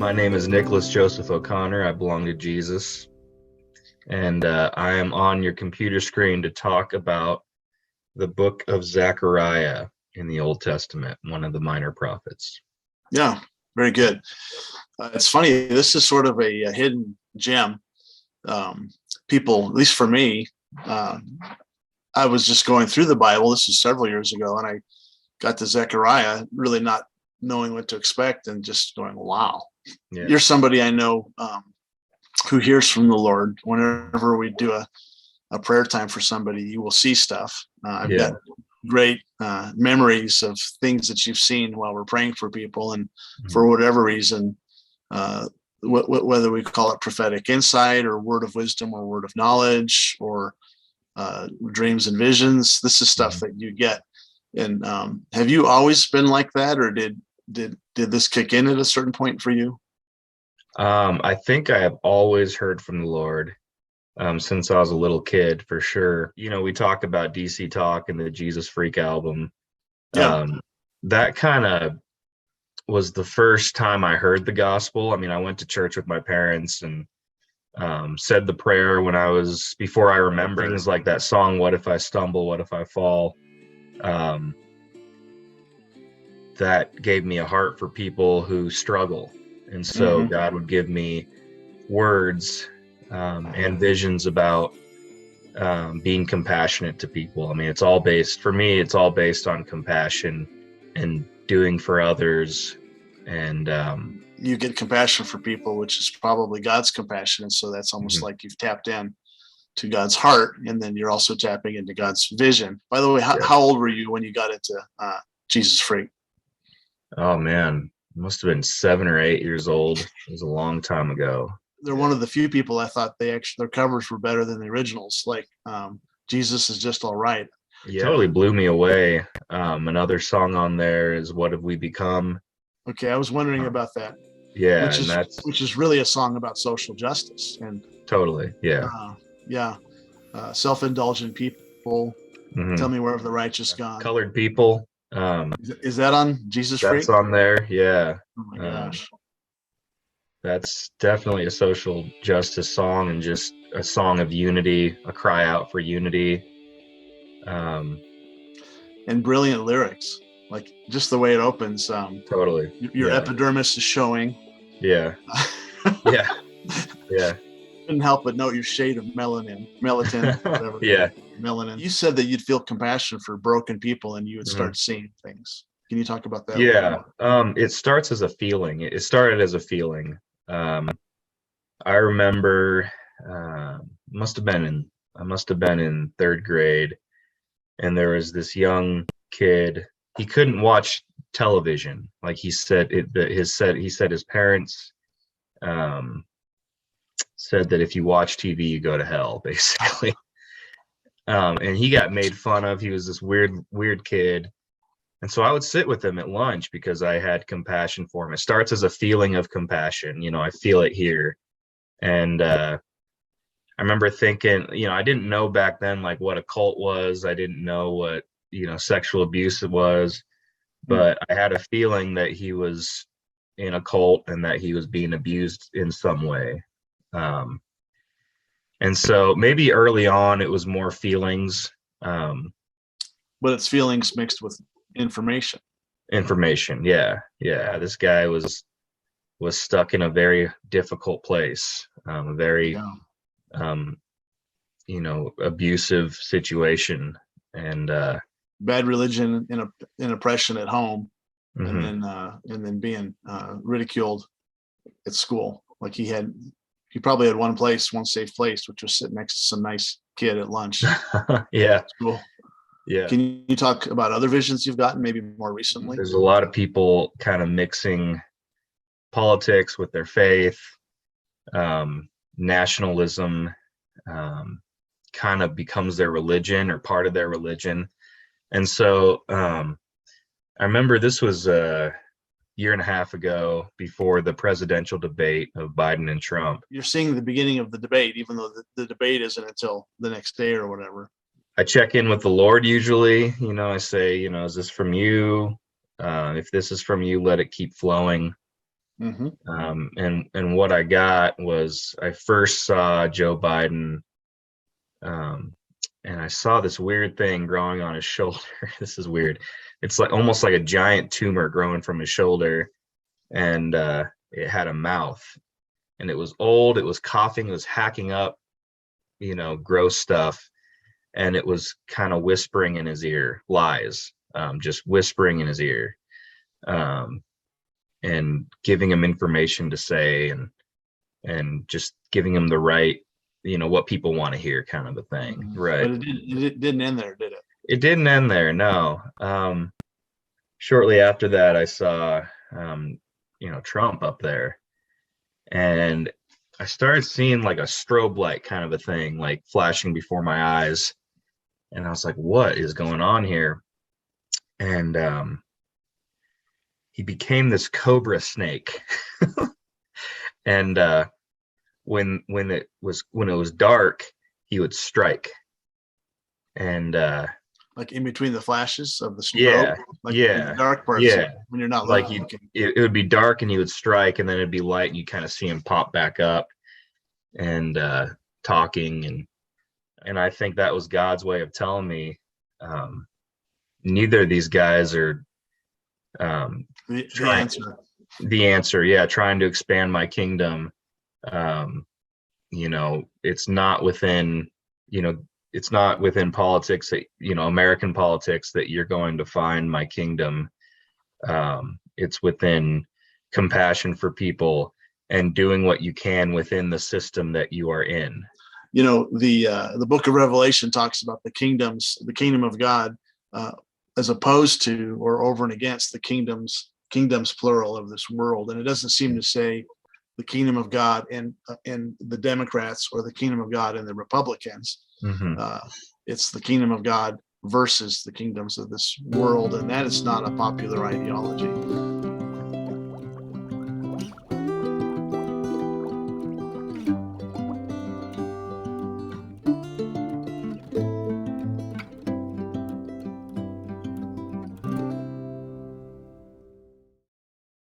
My name is Nicholas Joseph O'Connor. I belong to Jesus. And I am on your computer screen to talk about the book of Zechariah in the Old Testament, one of the minor prophets. Yeah, very good. It's funny, this is sort of a hidden gem. People, at least for me, I was just going through the Bible. This was several years ago, and I got to Zechariah really not knowing what to expect and just going, wow. Yeah. You're somebody I know who hears from the Lord. Whenever we do a prayer time for somebody, you will see stuff. I've got great memories of things that you've seen while we're praying for people, and for whatever reason, whether we call it prophetic insight or word of wisdom or word of knowledge or dreams and visions, this is stuff that you get. And have you always been like that, or did this kick in at a certain point for you? I think I have always heard from the Lord since I was a little kid, for sure. You know, we talk about DC Talk and the Jesus Freak album. Yeah. That kind of was the first time I heard the gospel. I mean, I went to church with my parents and said the prayer before I remember. Things like that song, What If I Stumble, What If I Fall? That gave me a heart for people who struggle. And so God would give me words and visions about being compassionate to people. I mean, it's all based on compassion and doing for others. And you get compassion for people, which is probably God's compassion. And so that's almost like you've tapped in to God's heart, and then you're also tapping into God's vision. By the way, how old were you when you got into Jesus Freak? Oh man, must have been 7 or 8 years old. It was a long time ago. They're one of the few people I thought their covers were better than the originals. Like Jesus Is Just All Right. Yeah, totally blew me away. Another song on there is What Have We Become? Okay, I was wondering about that. Yeah, which is really a song about social justice and totally. Yeah. Self-indulgent people. Tell me where have the righteous gone. Colored people. Is that on Jesus Freak? That's on there. Yeah. Oh my gosh. That's definitely a social justice song and just a song of unity, a cry out for unity. And brilliant lyrics, like just the way it opens. Totally. Your epidermis is showing. Yeah. Yeah. Couldn't help but note your shade of melatonin, whatever. Yeah. Melanin. You said that you'd feel compassion for broken people and you would start seeing things. Can you talk about that? Yeah. It starts as a feeling. It started as a feeling. I remember I must have been in third grade, and there was this young kid. He couldn't watch television. Like he said, his parents said that if you watch TV, you go to hell, basically. And he got made fun of. He was this weird kid. And so I would sit with him at lunch because I had compassion for him. It starts as a feeling of compassion. You know, I feel it here. And I remember thinking, you know, I didn't know back then, like, what a cult was. I didn't know what, sexual abuse it was. But I had a feeling that he was in a cult and that he was being abused in some way. And so maybe early on it was more feelings. But it's feelings mixed with information. Yeah. This guy was stuck in a very difficult place, a very abusive situation, and bad religion and oppression at home, and then being ridiculed at school. Like he probably had one safe place, which was sitting next to some nice kid at lunch. Yeah. School. Yeah. Can you talk about other visions you've gotten, maybe more recently? There's a lot of people kind of mixing politics with their faith, nationalism kind of becomes their religion or part of their religion. And so I remember this was a year and a half ago, before the presidential debate of Biden and Trump. You're seeing the beginning of the debate, even though the debate isn't until the next day or whatever. I check in with the Lord usually. I say, is this from you? If this is from you, let it keep flowing. Mm-hmm. And what I got was, I first saw Joe Biden, and I saw this weird thing growing on his shoulder. This is weird. It's like almost like a giant tumor growing from his shoulder, and it had a mouth, and it was old. It was coughing. It was hacking up, gross stuff, and it was kind of whispering in his ear lies, just whispering in his ear, and giving him information to say, and just giving him the right, what people want to hear, kind of a thing. Mm-hmm. Right. But it didn't end there, did it? It didn't end there, no. Shortly after that, I saw, Trump up there, and I started seeing like a strobe light kind of a thing, like flashing before my eyes. And I was like, what is going on here? And he became this cobra snake. And when it was dark, he would strike. And Like in between the flashes of the strobe, yeah, like yeah, the dark parts, yeah. when you're not Like looking. it would be dark and he would strike, and then it'd be light and you kind of see him pop back up and talking, and I think that was God's way of telling me, neither of these guys are The trying answer. the answer. Yeah, trying to expand my kingdom. It's not within, it's not within politics, American politics, that you're going to find my kingdom. It's within compassion for people and doing what you can within the system that you are in. The book of Revelation talks about the kingdom of God, as opposed to or over and against the kingdoms plural of this world. And it doesn't seem to say the kingdom of God and the Democrats, or the kingdom of God and the Republicans. Mm-hmm. It's the kingdom of God versus the kingdoms of this world, and that is not a popular ideology.